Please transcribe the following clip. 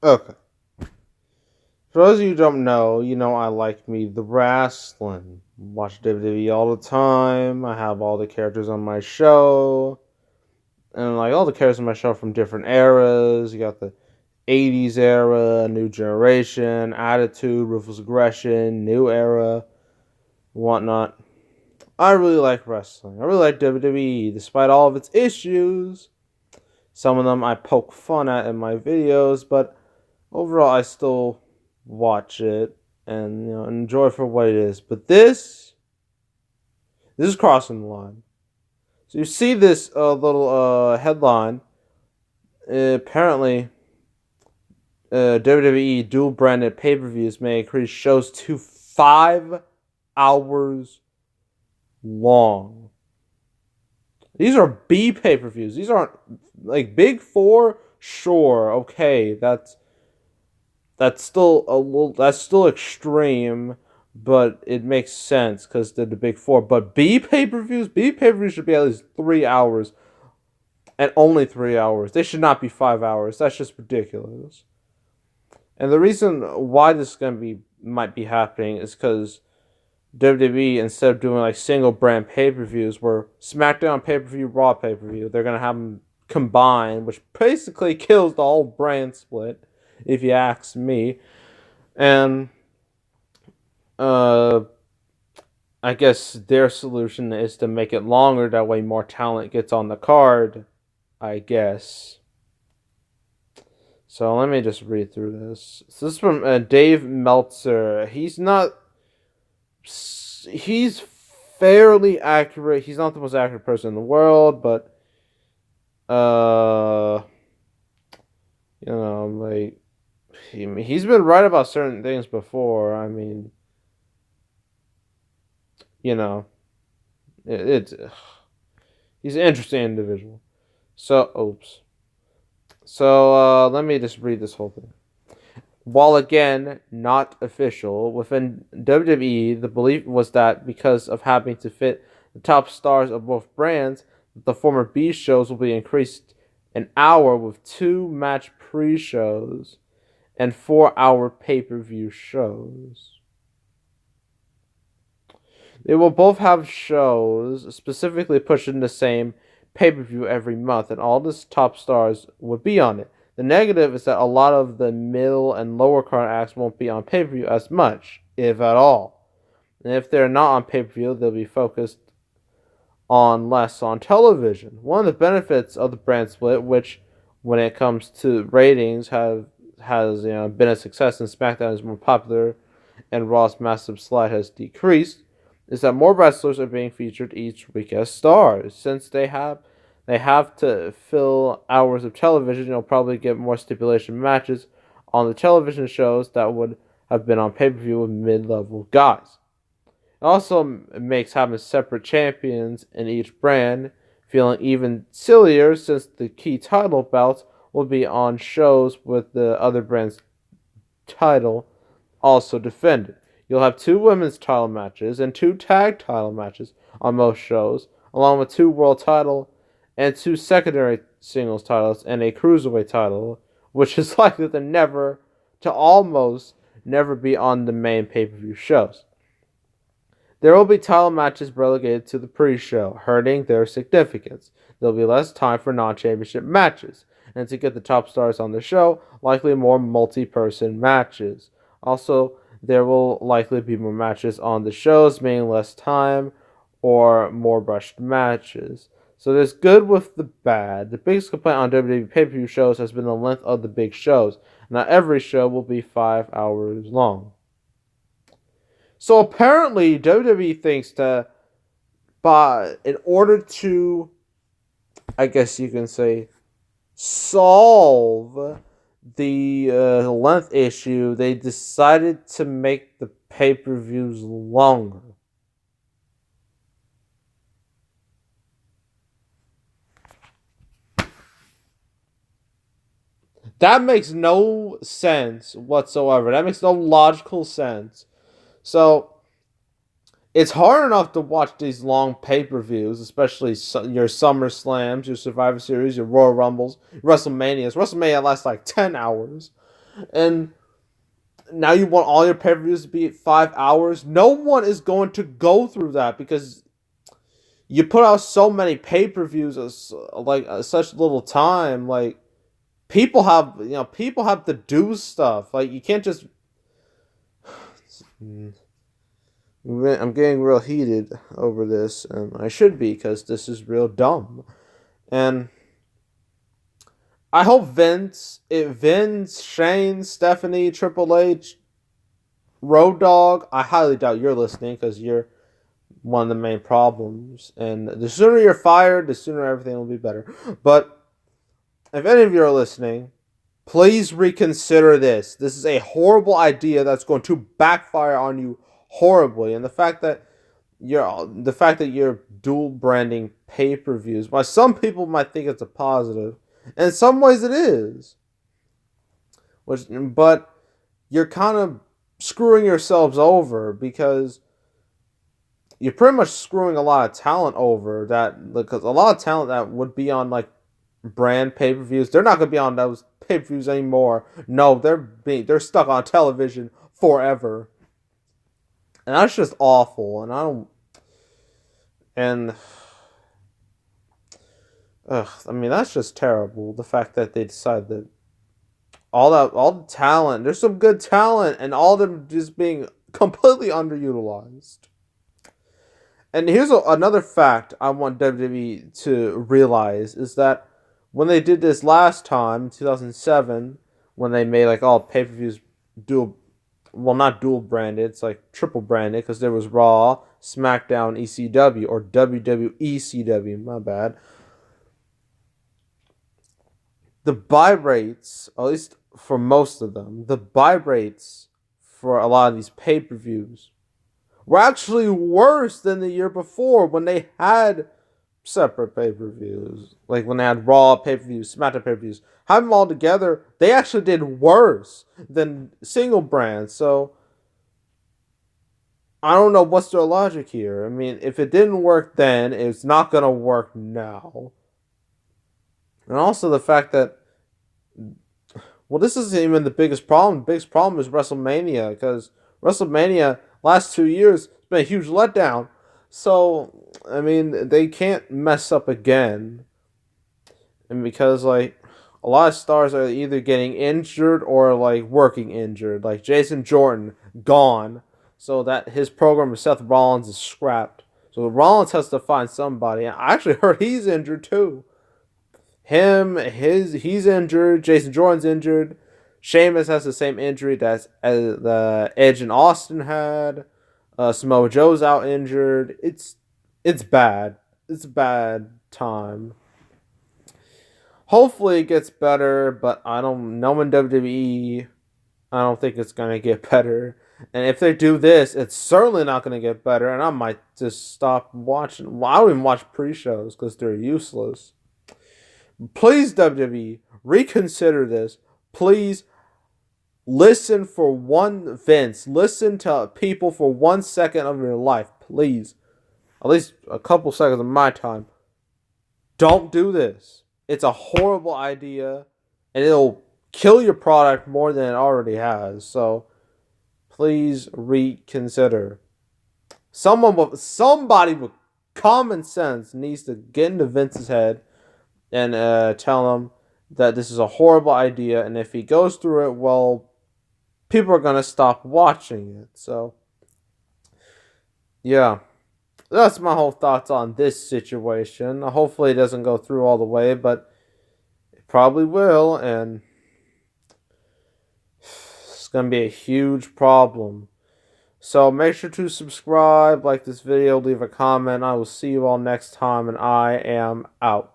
Okay. For those of you who don't know, I like me the wrestling. Watch WWE all the time. I have all the characters on my show. And like all the characters on my show from different eras. You got the 80s era, New Generation, Attitude, Ruthless Aggression, New Era, whatnot. I really like wrestling. I really like WWE, despite all of its issues. Some of them I poke fun at in my videos, but overall I still watch it and enjoy for what it is. But this is crossing the line. So you see this little headline. Apparently, WWE dual branded pay per views may increase shows to 5 hours long. These are B pay per views. These aren't like Big Four. Sure, okay, that's still a little. That's still extreme, but it makes sense because they're the Big Four. But B pay per views. B pay per views should be at least 3 hours, and only 3 hours. They should not be 5 hours. That's just ridiculous. And the reason why this is gonna be might be happening is because WWE, instead of doing like single brand pay per views, where SmackDown pay per view, Raw pay per view, they're gonna have them combined, which basically kills the whole brand split, if you ask me. And uh, I guess their solution is to make it longer. That way, more talent gets on the card. I guess. So let me just read through this. So this is from Dave Meltzer. He's fairly accurate. He's not the most accurate person in the world, but uh, like he's been right about certain things before. I mean, you know, it's he's an interesting individual. So, oops. So let me just read this whole thing. While again not official, within WWE, the belief was that because of having to fit the top stars of both brands, the former B shows will be increased an hour with 2 match pre-shows and 4-hour pay-per-view shows. They will both have shows specifically pushing the same pay-per-view every month, and all the top stars would be on it. The negative is that a lot of the middle and lower card acts won't be on pay-per-view as much, if at all. And if they're not on pay-per-view, they'll be focused on less on television. One of the benefits of the brand split, which when it comes to ratings has been a success and SmackDown is more popular and Raw's massive slide has decreased, is that more wrestlers are being featured each week as stars. Since they have to fill hours of television, you'll probably get more stipulation matches on the television shows that would have been on pay-per-view with mid-level guys. It also makes having separate champions in each brand feeling even sillier since the key title bouts will be on shows with the other brand's title also defended. You'll have 2 women's title matches and 2 tag title matches on most shows, along with 2 world title and 2 secondary singles titles and a cruiserweight title, which is likely to almost never be on the main pay-per-view shows. There will be title matches relegated to the pre-show, hurting their significance. There will be less time for non-championship matches, and to get the top stars on the show, likely more multi-person matches. Also, there will likely be more matches on the shows, meaning less time or more rushed matches. So there's good with the bad. The biggest complaint on WWE pay-per-view shows has been the length of the big shows. Not every show will be 5 hours long. So apparently WWE thinks that in order to, I guess you can say, solve the length issue, they decided to make the pay-per-views longer. That makes no sense whatsoever. That makes no logical sense. So it's hard enough to watch these long pay-per-views, especially your Summer Slams, your Survivor Series, your Royal Rumbles, WrestleManias. WrestleMania lasts like 10 hours. And now you want all your pay-per-views to be 5 hours. No one is going to go through that because you put out so many pay-per-views as such little time. Like people have to do stuff. Like you can't just. I'm getting real heated over this, and I should be because this is real dumb. And I hope Vince, Shane, Stephanie, Triple H, Road Dogg. I highly doubt you're listening because you're one of the main problems. And the sooner you're fired, the sooner everything will be better. But if any of you are listening, please reconsider this. This is a horrible idea that's going to backfire on you horribly. And the fact that you're dual branding pay-per-views, while some people might think it's a positive, and in some ways it is. But you're kind of screwing yourselves over because you're pretty much screwing a lot of talent over because a lot of talent that would be on like brand pay-per-views, they're not going to be on those pay-per-views anymore. No, they're stuck on television forever. And that's just awful. And I don't and I mean that's just terrible. The fact that they decided that all the talent, there's some good talent and all of them just being completely underutilized. And here's another fact I want WWE to realize is that when they did this last time, 2007, when they made like all pay-per-views dual, well, not dual branded, it's like triple branded because there was Raw, SmackDown, ECW, or WWE CW, my bad. The buy rates, at least for most of them, the buy rates for a lot of these pay-per-views were actually worse than the year before when they had separate pay-per-views. Like when they had Raw pay-per-views, SmackDown pay-per-views. Having them all together, they actually did worse than single brands. So I don't know what's their logic here. I mean, if it didn't work then, it's not going to work now. And also the fact that, well, this isn't even the biggest problem. The biggest problem is WrestleMania because WrestleMania last 2 years has been a huge letdown. So, I mean, they can't mess up again. And because, like, a lot of stars are either getting injured or, like, working injured. Like, Jason Jordan, gone. So that his program with Seth Rollins is scrapped. So Rollins has to find somebody. I actually heard he's injured, too. He's injured. Jason Jordan's injured. Sheamus has the same injury that the Edge and Austin had. Samoa Joe's out injured. It's bad. It's a bad time. Hopefully it gets better, but I don't know in WWE. I don't think it's gonna get better. And if they do this, it's certainly not gonna get better. And I might just stop watching. Well, I don't even watch pre-shows because they're useless. Please, WWE, reconsider this. Please listen for one Vince. Listen to people for 1 second of your life. Please. At least a couple seconds of my time. Don't do this. It's a horrible idea. And it'll kill your product more than it already has. So please reconsider. Somebody with common sense needs to get into Vince's head and tell him that this is a horrible idea, and if he goes through it, well, people are going to stop watching it. So, yeah, that's my whole thoughts on this situation. Hopefully it doesn't go through all the way, but it probably will, and it's going to be a huge problem. So make sure to subscribe, like this video, leave a comment. I will see you all next time, and I am out.